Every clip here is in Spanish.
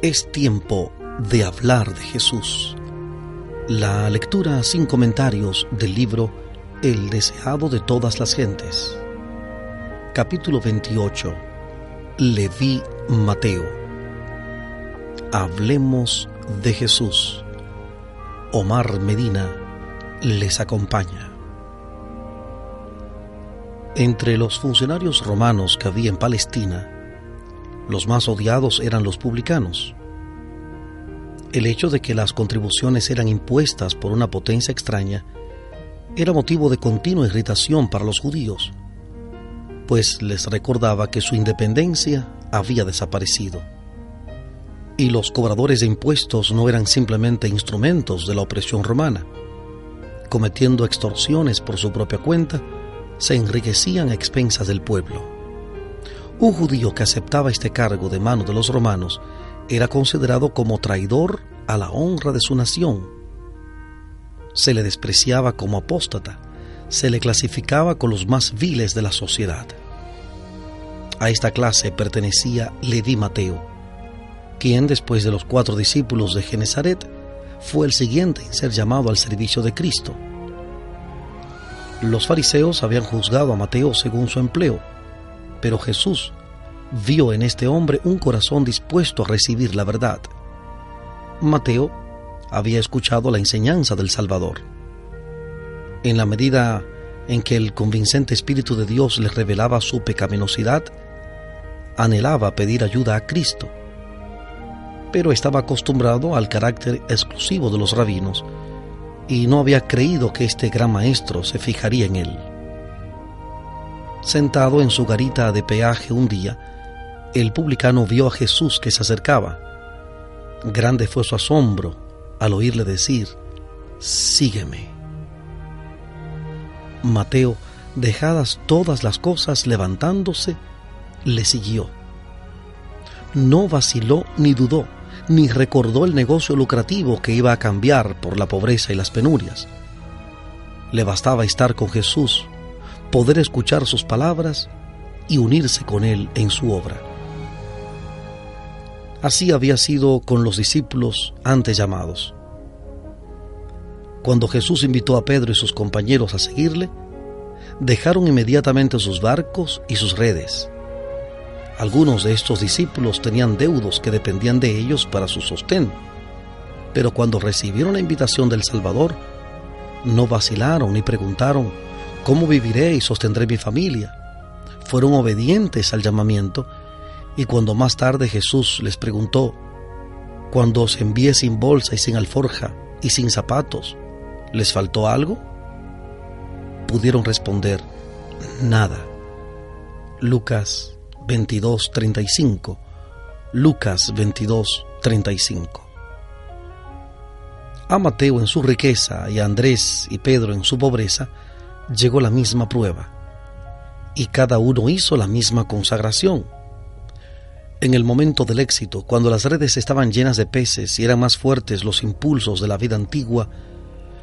Es tiempo de hablar de Jesús. La lectura sin comentarios del libro El deseado de todas las gentes. Capítulo 28. Leví Mateo. Hablemos de Jesús. Omar Medina les acompaña. Entre los funcionarios romanos que había en Palestina, los más odiados eran los publicanos. El hecho de que las contribuciones eran impuestas por una potencia extraña era motivo de continua irritación para los judíos, pues les recordaba que su independencia había desaparecido. Y los cobradores de impuestos no eran simplemente instrumentos de la opresión romana. Cometiendo extorsiones por su propia cuenta, se enriquecían a expensas del pueblo. Un judío que aceptaba este cargo de mano de los romanos era considerado como traidor a la honra de su nación. Se le despreciaba como apóstata, se le clasificaba con los más viles de la sociedad. A esta clase pertenecía Leví Mateo, quien después de los 4 discípulos de Genesaret fue el siguiente en ser llamado al servicio de Cristo. Los fariseos habían juzgado a Mateo según su empleo, pero Jesús vio en este hombre un corazón dispuesto a recibir la verdad. Mateo había escuchado la enseñanza del Salvador. En la medida en que el convincente Espíritu de Dios le revelaba su pecaminosidad, anhelaba pedir ayuda a Cristo, pero estaba acostumbrado al carácter exclusivo de los rabinos y no había creído que este gran maestro se fijaría en él. Sentado en su garita de peaje un día, el publicano vio a Jesús que se acercaba. Grande fue su asombro al oírle decir: «Sígueme». Mateo, dejadas todas las cosas, levantándose, le siguió. No vaciló ni dudó, ni recordó el negocio lucrativo que iba a cambiar por la pobreza y las penurias. Le bastaba estar con Jesús, poder escuchar sus palabras y unirse con él en su obra. Así había sido con los discípulos antes llamados. Cuando Jesús invitó a Pedro y sus compañeros a seguirle, dejaron inmediatamente sus barcos y sus redes. Algunos de estos discípulos tenían deudos que dependían de ellos para su sostén, pero cuando recibieron la invitación del Salvador, no vacilaron ni preguntaron: ¿cómo viviré y sostendré mi familia? Fueron obedientes al llamamiento, y cuando más tarde Jesús les preguntó: cuando os envié sin bolsa y sin alforja y sin zapatos, ¿les faltó algo? Pudieron responder: nada. Lucas 22:35. Lucas 22:35. A Mateo en su riqueza y a Andrés y Pedro en su pobreza llegó la misma prueba, y cada uno hizo la misma consagración. En el momento del éxito, cuando las redes estaban llenas de peces y eran más fuertes los impulsos de la vida antigua,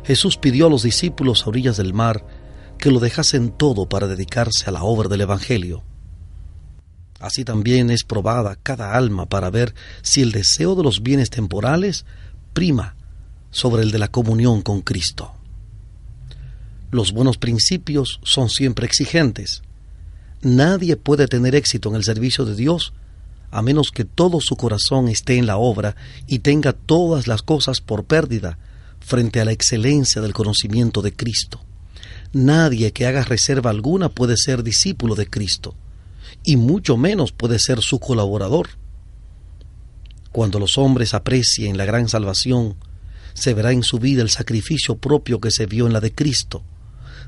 Jesús pidió a los discípulos a orillas del mar que lo dejasen todo para dedicarse a la obra del Evangelio. Así también es probada cada alma para ver si el deseo de los bienes temporales prima sobre el de la comunión con Cristo. Los buenos principios son siempre exigentes. Nadie puede tener éxito en el servicio de Dios a menos que todo su corazón esté en la obra y tenga todas las cosas por pérdida frente a la excelencia del conocimiento de Cristo. Nadie que haga reserva alguna puede ser discípulo de Cristo, y mucho menos puede ser su colaborador. Cuando los hombres aprecien la gran salvación, se verá en su vida el sacrificio propio que se vio en la de Cristo.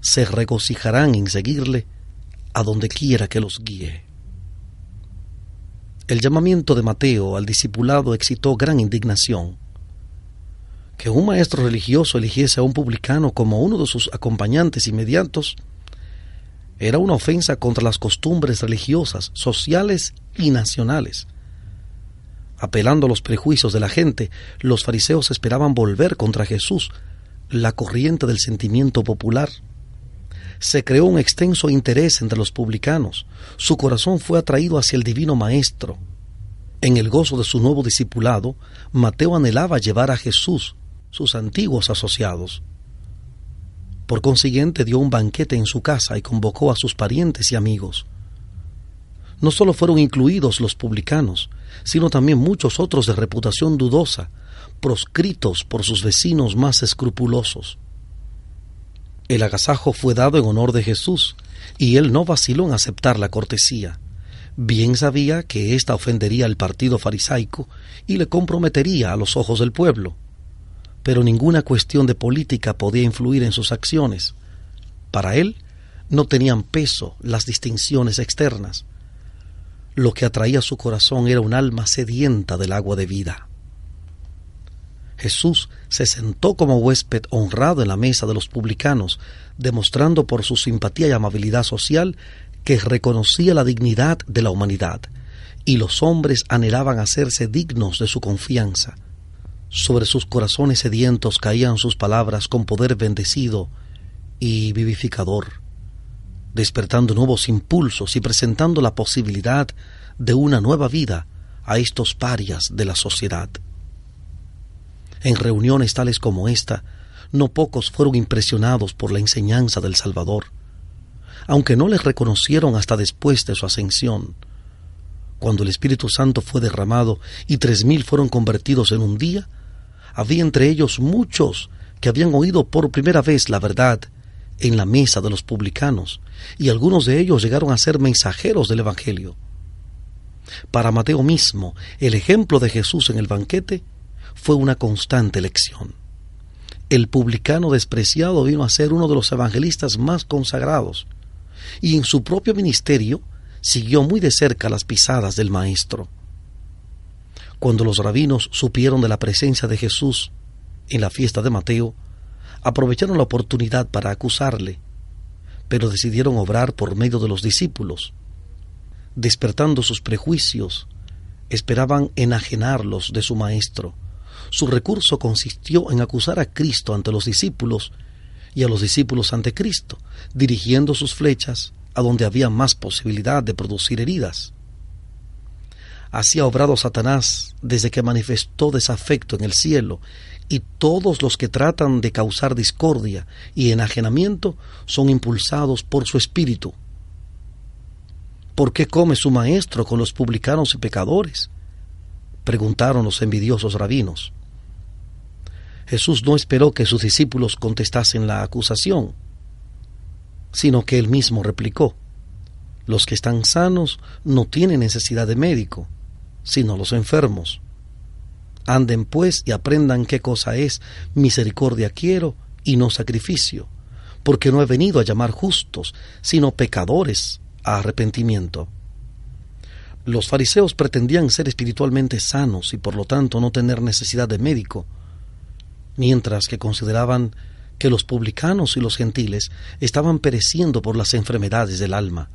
Se regocijarán en seguirle a donde quiera que los guíe. El llamamiento de Mateo al discipulado excitó gran indignación. Que un maestro religioso eligiese a un publicano como uno de sus acompañantes inmediatos era una ofensa contra las costumbres religiosas, sociales y nacionales. Apelando a los prejuicios de la gente, los fariseos esperaban volver contra Jesús la corriente del sentimiento popular. Se creó un extenso interés entre los publicanos. Su corazón fue atraído hacia el divino Maestro. En el gozo de su nuevo discipulado, Mateo anhelaba llevar a Jesús, sus antiguos asociados. Por consiguiente, dio un banquete en su casa y convocó a sus parientes y amigos. No solo fueron incluidos los publicanos, sino también muchos otros de reputación dudosa, proscritos por sus vecinos más escrupulosos. El agasajo fue dado en honor de Jesús, y él no vaciló en aceptar la cortesía. Bien sabía que ésta ofendería al partido farisaico y le comprometería a los ojos del pueblo. Pero ninguna cuestión de política podía influir en sus acciones. Para él no tenían peso las distinciones externas. Lo que atraía su corazón era un alma sedienta del agua de vida. Jesús se sentó como huésped honrado en la mesa de los publicanos, demostrando por su simpatía y amabilidad social que reconocía la dignidad de la humanidad, y los hombres anhelaban hacerse dignos de su confianza. Sobre sus corazones sedientos caían sus palabras con poder bendecido y vivificador, despertando nuevos impulsos y presentando la posibilidad de una nueva vida a estos parias de la sociedad. En reuniones tales como esta, no pocos fueron impresionados por la enseñanza del Salvador, aunque no les reconocieron hasta después de su ascensión. Cuando el Espíritu Santo fue derramado y 3,000 fueron convertidos en un día, había entre ellos muchos que habían oído por primera vez la verdad en la mesa de los publicanos, y algunos de ellos llegaron a ser mensajeros del Evangelio. Para Mateo mismo, el ejemplo de Jesús en el banquete fue una constante lección. El publicano despreciado vino a ser uno de los evangelistas más consagrados, y en su propio ministerio siguió muy de cerca las pisadas del Maestro. Cuando los rabinos supieron de la presencia de Jesús en la fiesta de Mateo, aprovecharon la oportunidad para acusarle, pero decidieron obrar por medio de los discípulos. Despertando sus prejuicios, esperaban enajenarlos de su Maestro. Su recurso consistió en acusar a Cristo ante los discípulos y a los discípulos ante Cristo, dirigiendo sus flechas a donde había más posibilidad de producir heridas. Así ha obrado Satanás desde que manifestó desafecto en el cielo, y todos los que tratan de causar discordia y enajenamiento son impulsados por su espíritu. ¿Por qué come su Maestro con los publicanos y pecadores?, preguntaron los envidiosos rabinos. Jesús no esperó que sus discípulos contestasen la acusación, sino que él mismo replicó: los que están sanos no tienen necesidad de médico, sino los enfermos. Anden pues y aprendan qué cosa es misericordia quiero y no sacrificio, porque no he venido a llamar justos, sino pecadores a arrepentimiento. Los fariseos pretendían ser espiritualmente sanos y por lo tanto no tener necesidad de médico, mientras que consideraban que los publicanos y los gentiles estaban pereciendo por las enfermedades del alma.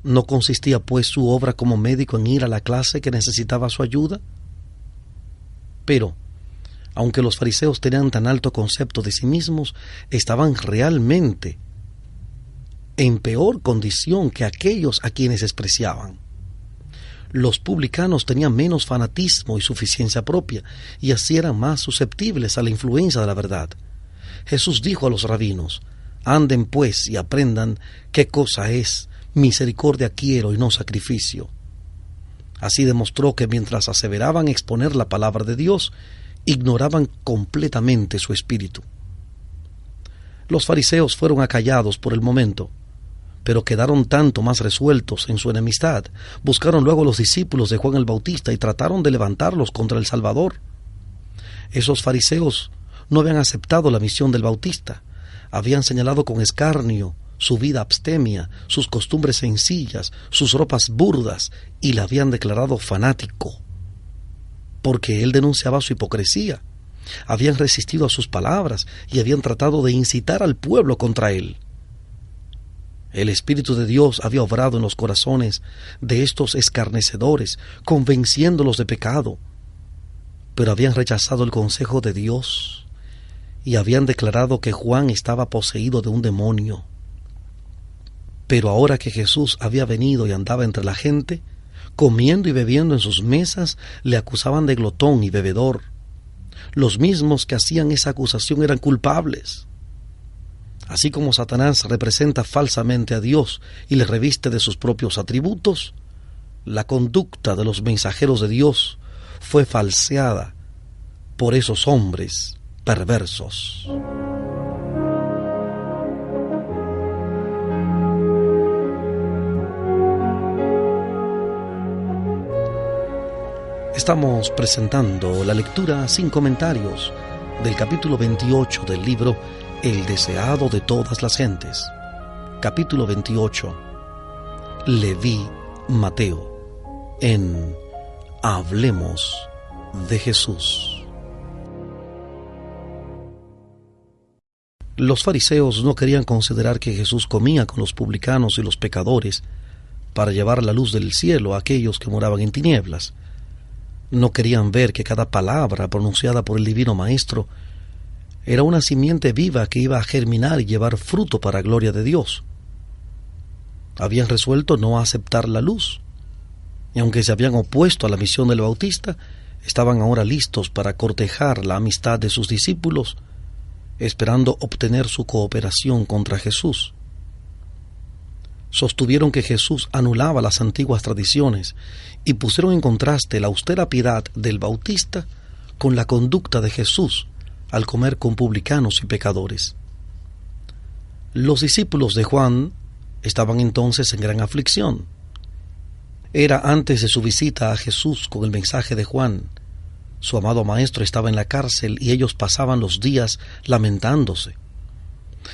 ¿No consistía pues su obra como médico en ir a la clase que necesitaba su ayuda? Pero, aunque los fariseos tenían tan alto concepto de sí mismos, estaban realmente en peor condición que aquellos a quienes despreciaban. Los publicanos tenían menos fanatismo y suficiencia propia, y así eran más susceptibles a la influencia de la verdad. Jesús dijo a los rabinos: anden pues y aprendan qué cosa es misericordia quiero y no sacrificio. Así demostró que mientras aseveraban exponer la palabra de Dios, ignoraban completamente su espíritu. Los fariseos fueron acallados por el momento, pero quedaron tanto más resueltos en su enemistad. Buscaron luego a los discípulos de Juan el Bautista y trataron de levantarlos contra el Salvador. Esos fariseos no habían aceptado la misión del Bautista. Habían señalado con escarnio su vida abstemia, sus costumbres sencillas, sus ropas burdas, y le habían declarado fanático, porque él denunciaba su hipocresía. Habían resistido a sus palabras y habían tratado de incitar al pueblo contra él. El Espíritu de Dios había obrado en los corazones de estos escarnecedores, convenciéndolos de pecado, pero habían rechazado el consejo de Dios y habían declarado que Juan estaba poseído de un demonio. Pero ahora que Jesús había venido y andaba entre la gente, Comiendo y bebiendo en sus mesas, le acusaban de glotón y bebedor. Los mismos que hacían esa acusación eran culpables. Así como Satanás representa falsamente a Dios y le reviste de sus propios atributos, la conducta de los mensajeros de Dios fue falseada por esos hombres perversos. Estamos presentando la lectura sin comentarios del capítulo 28 del libro El deseado de todas las gentes. Capítulo 28. Leví Mateo en Hablemos de Jesús. Los fariseos no querían considerar que Jesús comía con los publicanos y los pecadores para llevar la luz del cielo a aquellos que moraban en tinieblas. No querían ver que cada palabra pronunciada por el Divino Maestro era una simiente viva que iba a germinar y llevar fruto para gloria de Dios. Habían resuelto no aceptar la luz, y aunque se habían opuesto a la misión del Bautista, estaban ahora listos para cortejar la amistad de sus discípulos, esperando obtener su cooperación contra Jesús. Sostuvieron que Jesús anulaba las antiguas tradiciones y pusieron en contraste la austera piedad del Bautista con la conducta de Jesús al comer con publicanos y pecadores. Los discípulos de Juan estaban entonces en gran aflicción. Era antes de su visita a Jesús con el mensaje de Juan. Su amado maestro estaba en la cárcel y ellos pasaban los días lamentándose.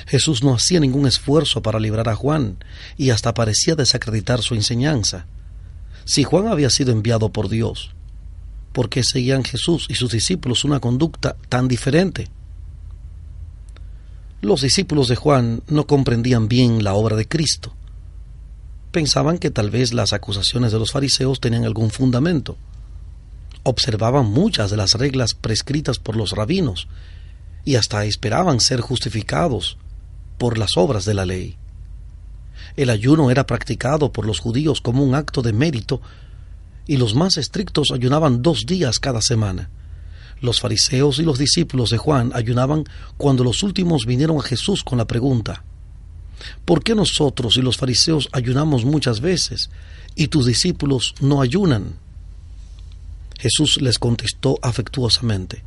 Jesús no hacía ningún esfuerzo para librar a Juan y hasta parecía desacreditar su enseñanza. Si Juan había sido enviado por Dios, ¿por qué seguían Jesús y sus discípulos una conducta tan diferente? Los discípulos de Juan no comprendían bien la obra de Cristo. Pensaban que tal vez las acusaciones de los fariseos tenían algún fundamento. Observaban muchas de las reglas prescritas por los rabinos y hasta esperaban ser justificados por las obras de la ley. El ayuno era practicado por los judíos como un acto de mérito y los más estrictos ayunaban 2 días cada semana. Los fariseos y los discípulos de Juan ayunaban cuando los últimos vinieron a Jesús con la pregunta: ¿por qué nosotros y los fariseos ayunamos muchas veces y tus discípulos no ayunan? Jesús les contestó afectuosamente.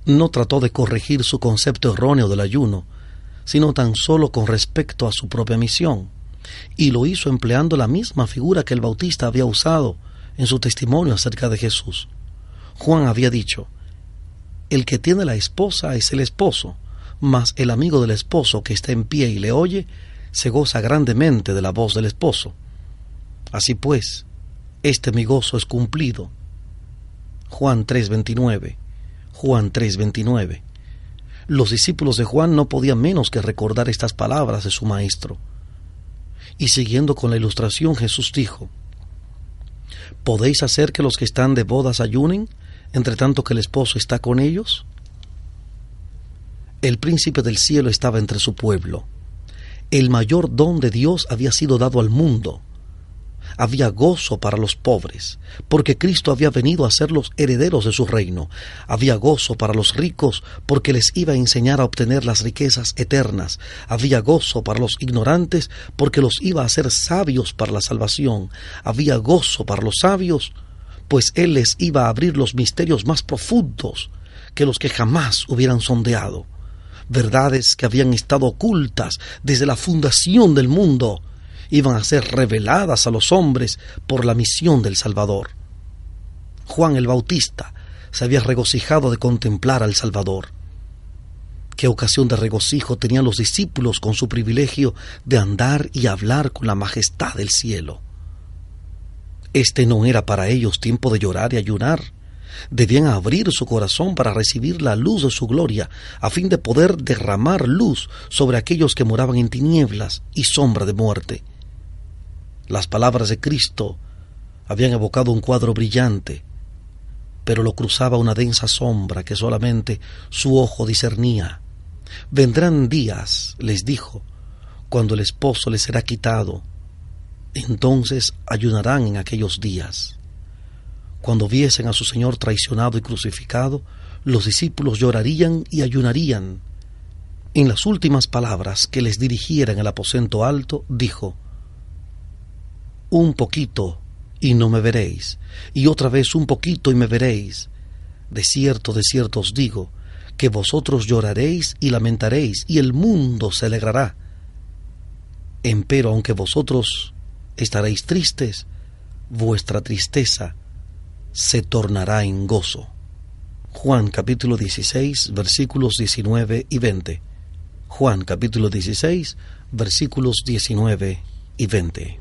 No trató de corregir su concepto erróneo del ayuno, sino tan solo con respecto a su propia misión, y lo hizo empleando la misma figura que el Bautista había usado en su testimonio acerca de Jesús. Juan había dicho: el que tiene la esposa es el esposo, mas el amigo del esposo que está en pie y le oye, se goza grandemente de la voz del esposo. Así pues, mi gozo es cumplido. Juan 3:29. Juan 3:29. Los discípulos de Juan no podían menos que recordar estas palabras de su maestro. Y siguiendo con la ilustración, Jesús dijo: ¿podéis hacer que los que están de bodas ayunen, entre tanto que el esposo está con ellos? El príncipe del cielo estaba entre su pueblo. El mayor don de Dios había sido dado al mundo. Había gozo para los pobres, porque Cristo había venido a ser los herederos de su reino. Había gozo para los ricos, porque les iba a enseñar a obtener las riquezas eternas. Había gozo para los ignorantes, porque los iba a hacer sabios para la salvación. Había gozo para los sabios, pues Él les iba a abrir los misterios más profundos que los que jamás hubieran sondeado. Verdades que habían estado ocultas desde la fundación del mundo iban a ser reveladas a los hombres por la misión del Salvador. Juan el Bautista se había regocijado de contemplar al Salvador. Qué ocasión de regocijo tenían los discípulos con su privilegio de andar y hablar con la majestad del cielo. Este no era para ellos tiempo de llorar y ayunar. Debían abrir su corazón para recibir la luz de su gloria, a fin de poder derramar luz sobre aquellos que moraban en tinieblas y sombra de muerte. Las palabras de Cristo habían evocado un cuadro brillante, pero lo cruzaba una densa sombra que solamente su ojo discernía. Vendrán días, les dijo, cuando el esposo les será quitado. Entonces ayunarán en aquellos días. Cuando viesen a su Señor traicionado y crucificado, los discípulos llorarían y ayunarían. En las últimas palabras que les dirigiera en el aposento alto, dijo: un poquito y no me veréis, y otra vez un poquito y me veréis. De cierto os digo, que vosotros lloraréis y lamentaréis, y el mundo se alegrará. Empero, aunque vosotros estaréis tristes, vuestra tristeza se tornará en gozo. Juan capítulo 16, versículos 19 y 20. Juan capítulo 16, versículos 19 y 20.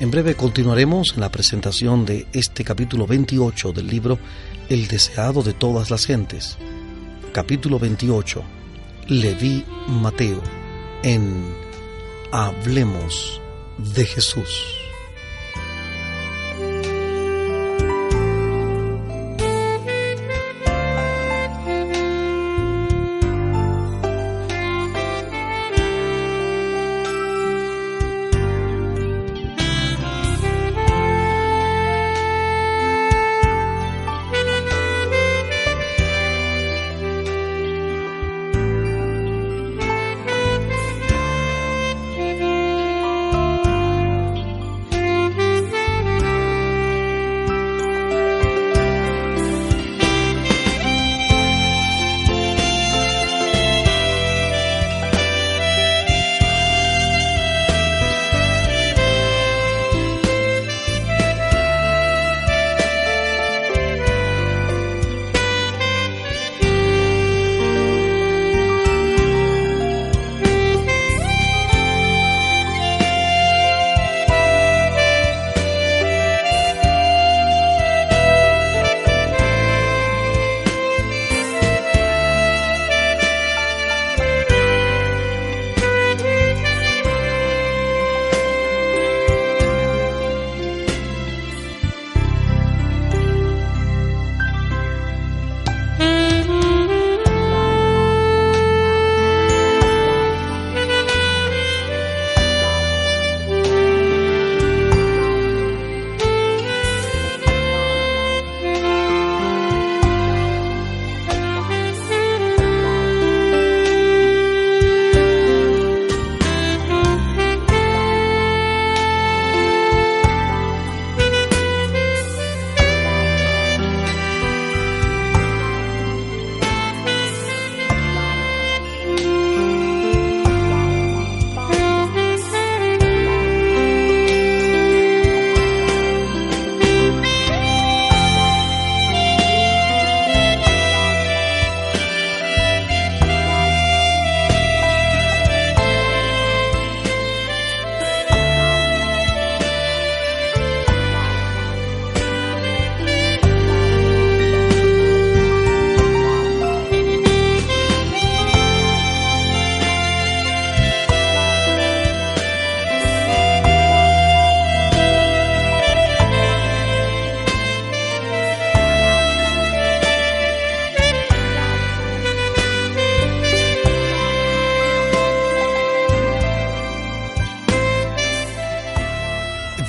En breve continuaremos en la presentación de este capítulo 28 del libro El deseado de todas las gentes. Capítulo 28. Leví Mateo, en Hablemos de Jesús.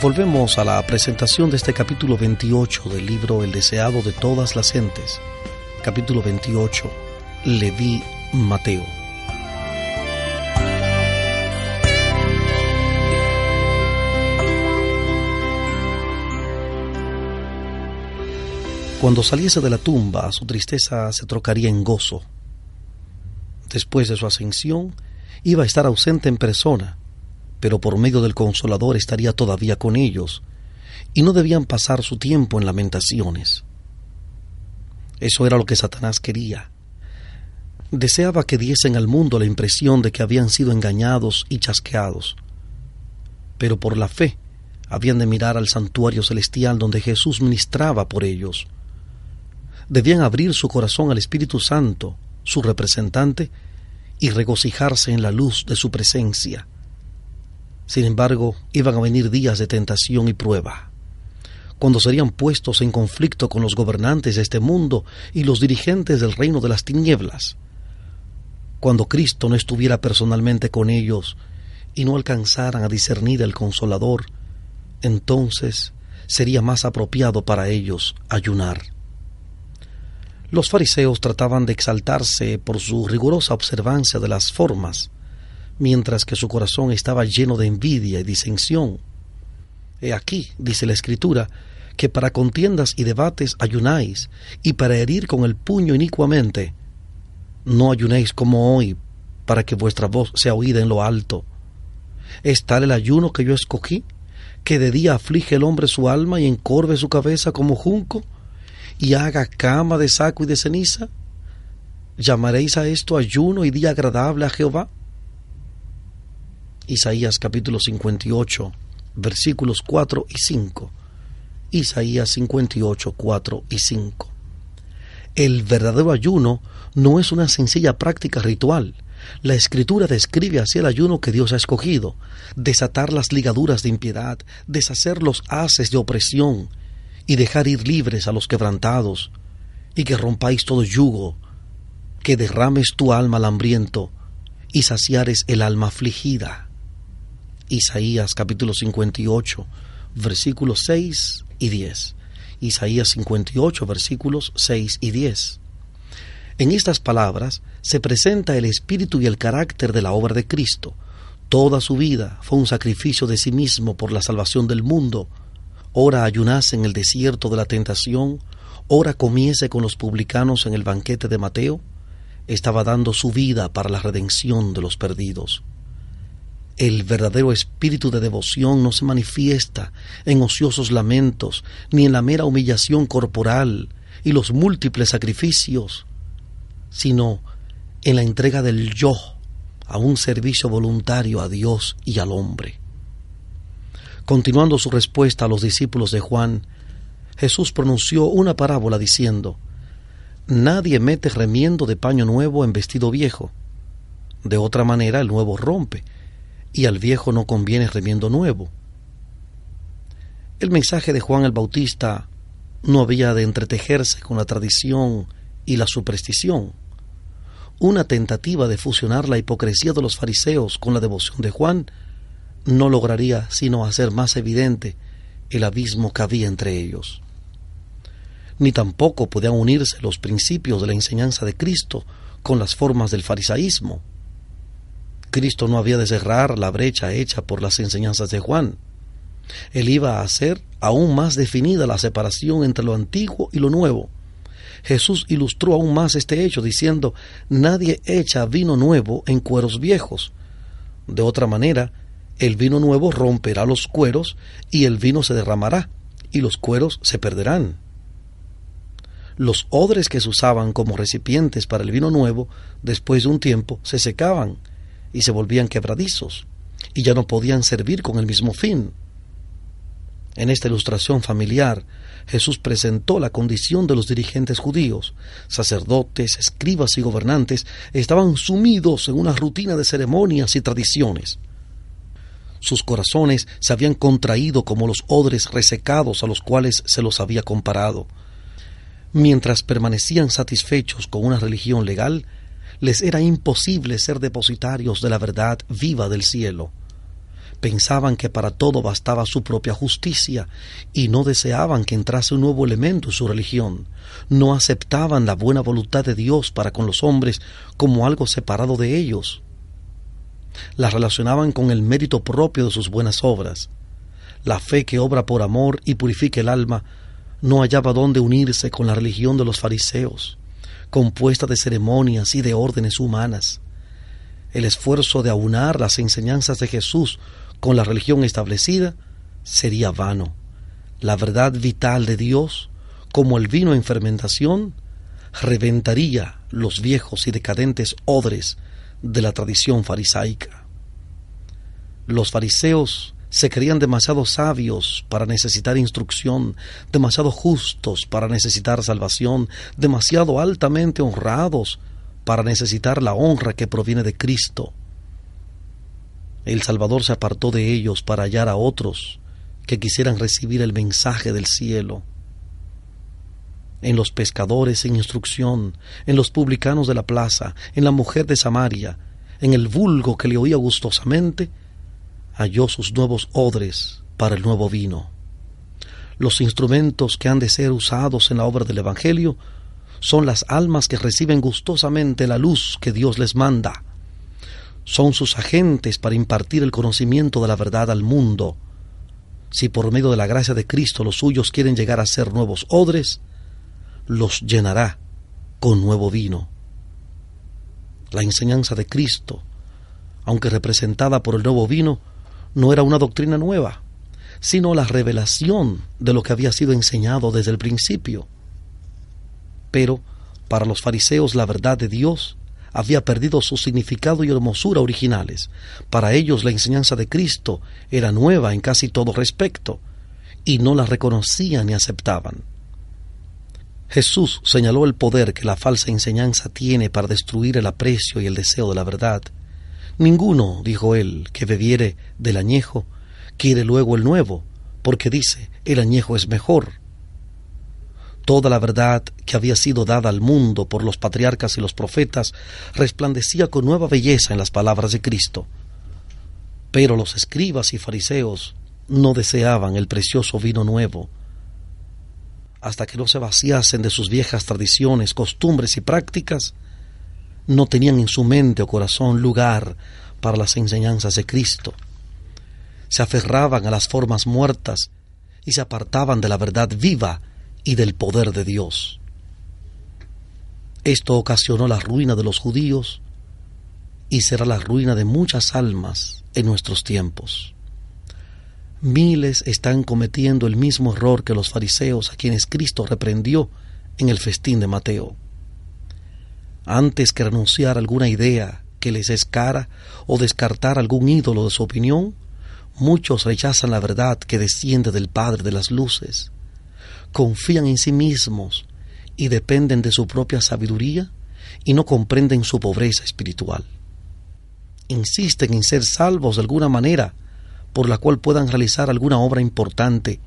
Volvemos a la presentación de este capítulo 28 del libro El deseado de todas las gentes. Capítulo 28, Leví Mateo. Cuando saliese de la tumba, su tristeza se trocaría en gozo. Después de su ascensión, iba a estar ausente en persona, pero por medio del Consolador estaría todavía con ellos, y no debían pasar su tiempo en lamentaciones. Eso era lo que Satanás quería. Deseaba que diesen al mundo la impresión de que habían sido engañados y chasqueados, pero por la fe habían de mirar al santuario celestial donde Jesús ministraba por ellos. Debían abrir su corazón al Espíritu Santo, su representante, y regocijarse en la luz de su presencia. Sin embargo, iban a venir días de tentación y prueba. cuando serían puestos en conflicto con los gobernantes de este mundo y los dirigentes del reino de las tinieblas. Cuando Cristo no estuviera personalmente con ellos y no alcanzaran a discernir el Consolador, entonces sería más apropiado para ellos ayunar. Los fariseos trataban de exaltarse por su rigurosa observancia de las formas, mientras que su corazón estaba lleno de envidia y disensión. He aquí, dice la Escritura, que para contiendas y debates ayunáis, y para herir con el puño inicuamente. No ayunéis como hoy, para que vuestra voz sea oída en lo alto. ¿Es tal el ayuno que yo escogí, que de día aflige el hombre su alma y encorve su cabeza como junco, y haga cama de saco y de ceniza? ¿Llamaréis a esto ayuno y día agradable a Jehová? Isaías capítulo 58, versículos 4 y 5. Isaías 58, 4 y 5. El verdadero ayuno no es una sencilla práctica ritual. La Escritura describe así el ayuno que Dios ha escogido: desatar las ligaduras de impiedad, deshacer los haces de opresión, y dejar ir libres a los quebrantados, y que rompáis todo yugo, que derrames tu alma al hambriento, y saciares el alma afligida. Isaías capítulo 58, versículos 6 y 10. Isaías 58, versículos 6 y 10. En estas palabras se presenta el espíritu y el carácter de la obra de Cristo. Toda su vida fue un sacrificio de sí mismo por la salvación del mundo. Ora ayunase en el desierto de la tentación, ora comiese con los publicanos en el banquete de Mateo. Estaba dando su vida para la redención de los perdidos. El verdadero espíritu de devoción no se manifiesta en ociosos lamentos, ni en la mera humillación corporal y los múltiples sacrificios, sino en la entrega del yo a un servicio voluntario a Dios y al hombre. Continuando su respuesta a los discípulos de Juan, Jesús pronunció una parábola diciendo: nadie mete remiendo de paño nuevo en vestido viejo. De otra manera el nuevo rompe, y al viejo no conviene remiendo nuevo. El mensaje de Juan el Bautista no había de entretejerse con la tradición y la superstición. Una tentativa de fusionar la hipocresía de los fariseos con la devoción de Juan no lograría sino hacer más evidente el abismo que había entre ellos. Ni tampoco podían unirse los principios de la enseñanza de Cristo con las formas del farisaísmo. Cristo no había de cerrar la brecha hecha por las enseñanzas de Juan. Él iba a hacer aún más definida la separación entre lo antiguo y lo nuevo. Jesús ilustró aún más este hecho diciendo: nadie echa vino nuevo en cueros viejos. De otra manera, el vino nuevo romperá los cueros y el vino se derramará y los cueros se perderán. Los odres que se usaban como recipientes para el vino nuevo, después de un tiempo, se secaban y se volvían quebradizos, y ya no podían servir con el mismo fin. En esta ilustración familiar, Jesús presentó la condición de los dirigentes judíos. Sacerdotes, escribas y gobernantes estaban sumidos en una rutina de ceremonias y tradiciones. Sus corazones se habían contraído como los odres resecados a los cuales se los había comparado. Mientras permanecían satisfechos con una religión legal, les era imposible ser depositarios de la verdad viva del cielo. Pensaban que para todo bastaba su propia justicia y no deseaban que entrase un nuevo elemento en su religión. No aceptaban la buena voluntad de Dios para con los hombres como algo separado de ellos. La relacionaban con el mérito propio de sus buenas obras. La fe que obra por amor y purifica el alma no hallaba dónde unirse con la religión de los fariseos, compuesta de ceremonias y de órdenes humanas. El esfuerzo de aunar las enseñanzas de Jesús con la religión establecida sería vano. La verdad vital de Dios, como el vino en fermentación, reventaría los viejos y decadentes odres de la tradición farisaica. Los fariseos se creían demasiado sabios para necesitar instrucción, demasiado justos para necesitar salvación, demasiado altamente honrados para necesitar la honra que proviene de Cristo. El Salvador se apartó de ellos para hallar a otros que quisieran recibir el mensaje del cielo, en los pescadores en instrucción, en los publicanos de la plaza, en la mujer de Samaria, en el vulgo que le oía gustosamente, halló sus nuevos odres para el nuevo vino. Los instrumentos que han de ser usados en la obra del Evangelio son las almas que reciben gustosamente la luz que Dios les manda. Son sus agentes para impartir el conocimiento de la verdad al mundo. Si por medio de la gracia de Cristo los suyos quieren llegar a ser nuevos odres, los llenará con nuevo vino. La enseñanza de Cristo, aunque representada por el nuevo vino, no era una doctrina nueva, sino la revelación de lo que había sido enseñado desde el principio. Pero para los fariseos la verdad de Dios había perdido su significado y hermosura originales. Para ellos la enseñanza de Cristo era nueva en casi todo respecto, y no la reconocían ni aceptaban. Jesús señaló el poder que la falsa enseñanza tiene para destruir el aprecio y el deseo de la verdad. Ninguno, dijo él, que bebiere del añejo, quiere luego el nuevo, porque dice, el añejo es mejor. Toda la verdad que había sido dada al mundo por los patriarcas y los profetas resplandecía con nueva belleza en las palabras de Cristo. Pero los escribas y fariseos no deseaban el precioso vino nuevo, hasta que no se vaciasen de sus viejas tradiciones, costumbres y prácticas. No tenían en su mente o corazón lugar para las enseñanzas de Cristo. Se aferraban a las formas muertas y se apartaban de la verdad viva y del poder de Dios. Esto ocasionó la ruina de los judíos y será la ruina de muchas almas en nuestros tiempos. Miles están cometiendo el mismo error que los fariseos a quienes Cristo reprendió en el festín de Mateo. Antes que renunciar a alguna idea que les es cara o descartar algún ídolo de su opinión, muchos rechazan la verdad que desciende del Padre de las luces. Confían en sí mismos y dependen de su propia sabiduría y no comprenden su pobreza espiritual. Insisten en ser salvos de alguna manera por la cual puedan realizar alguna obra importante.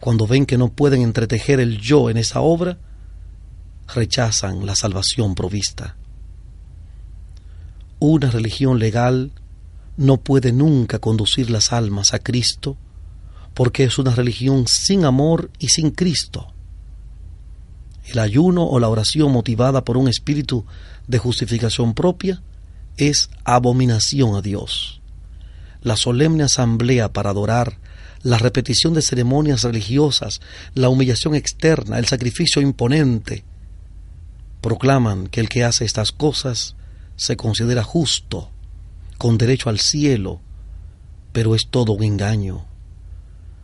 Cuando ven que no pueden entretejer el yo en esa obra, rechazan la salvación provista. Una religión legal no puede nunca conducir las almas a Cristo, porque es una religión sin amor y sin Cristo. El ayuno o la oración motivada por un espíritu de justificación propia es abominación a Dios. La solemne asamblea para adorar, la repetición de ceremonias religiosas, la humillación externa, el sacrificio imponente, proclaman que el que hace estas cosas se considera justo, con derecho al cielo, pero es todo un engaño.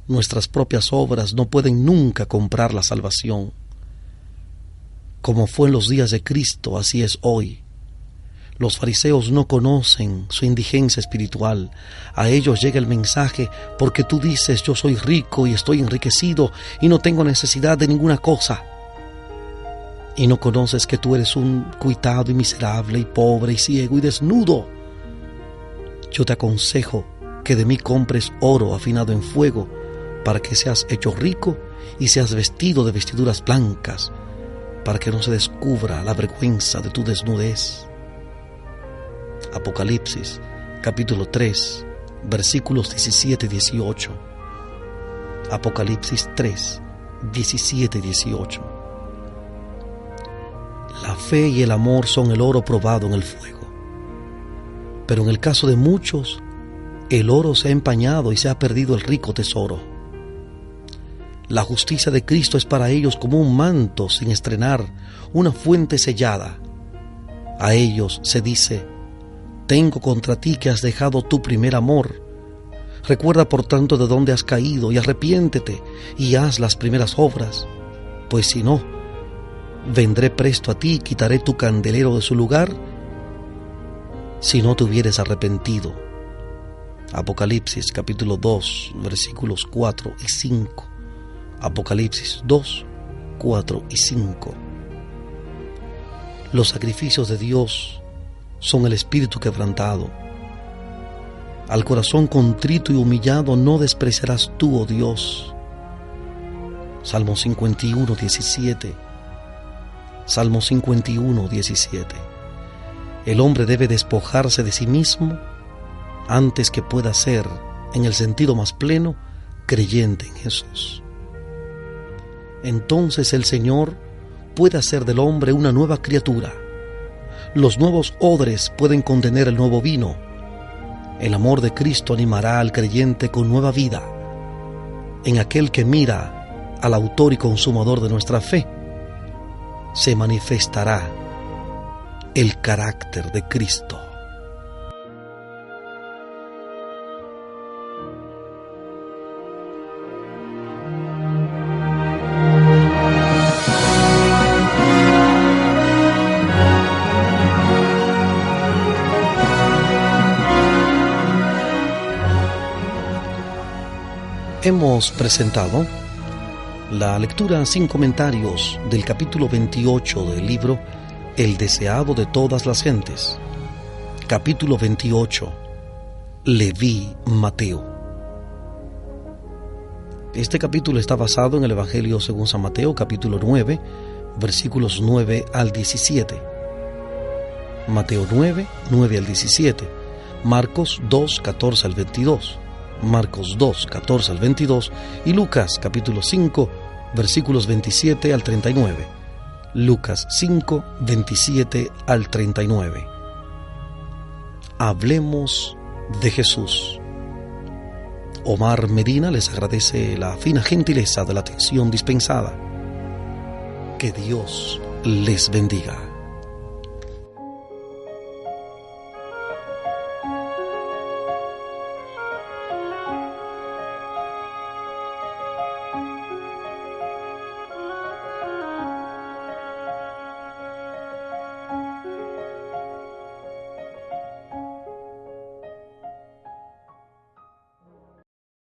Nuestras propias obras no pueden nunca comprar la salvación. Como fue en los días de Cristo, así es hoy. Los fariseos no conocen su indigencia espiritual. A ellos llega el mensaje porque tú dices, yo soy rico y estoy enriquecido y no tengo necesidad de ninguna cosa. Y no conoces que tú eres un cuitado y miserable y pobre y ciego y desnudo. Yo te aconsejo que de mí compres oro afinado en fuego para que seas hecho rico y seas vestido de vestiduras blancas, para que no se descubra la vergüenza de tu desnudez. Apocalipsis, capítulo 3, versículos 17 y 18. Apocalipsis 3, 17 y 18. La fe y el amor son el oro probado en el fuego. Pero en el caso de muchos, el oro se ha empañado y se ha perdido el rico tesoro. La justicia de Cristo es para ellos como un manto sin estrenar, una fuente sellada. A ellos se dice, tengo contra ti que has dejado tu primer amor. Recuerda por tanto de dónde has caído y arrepiéntete y haz las primeras obras, pues si no, vendré presto a ti y quitaré tu candelero de su lugar si no te hubieres arrepentido. Apocalipsis capítulo 2 versículos 4 y 5. Apocalipsis 2, 4 y 5. Los sacrificios de Dios son el espíritu quebrantado. Al corazón contrito y humillado no despreciarás tú, oh Dios. Salmo 51, 17. Salmo 51, 17. El hombre debe despojarse de sí mismo antes que pueda ser, en el sentido más pleno, creyente en Jesús. Entonces el Señor puede hacer del hombre una nueva criatura. Los nuevos odres pueden contener el nuevo vino. El amor de Cristo animará al creyente con nueva vida. En aquel que mira al autor y consumador de nuestra fe, se manifestará el carácter de Cristo. Hemos presentado la lectura sin comentarios del capítulo 28 del libro El deseado de todas las gentes. Capítulo 28. Leví Mateo. Este capítulo está basado en el Evangelio según San Mateo, capítulo 9, versículos 9 al 17. Mateo 9, 9 al 17. Marcos 2, 14 al 22. Marcos 2, 14 al 22 y Lucas capítulo 5, versículos 27 al 39. Lucas 5, 27 al 39. Hablemos de Jesús. Omar Medina les agradece la fina gentileza de la atención dispensada. Que Dios les bendiga.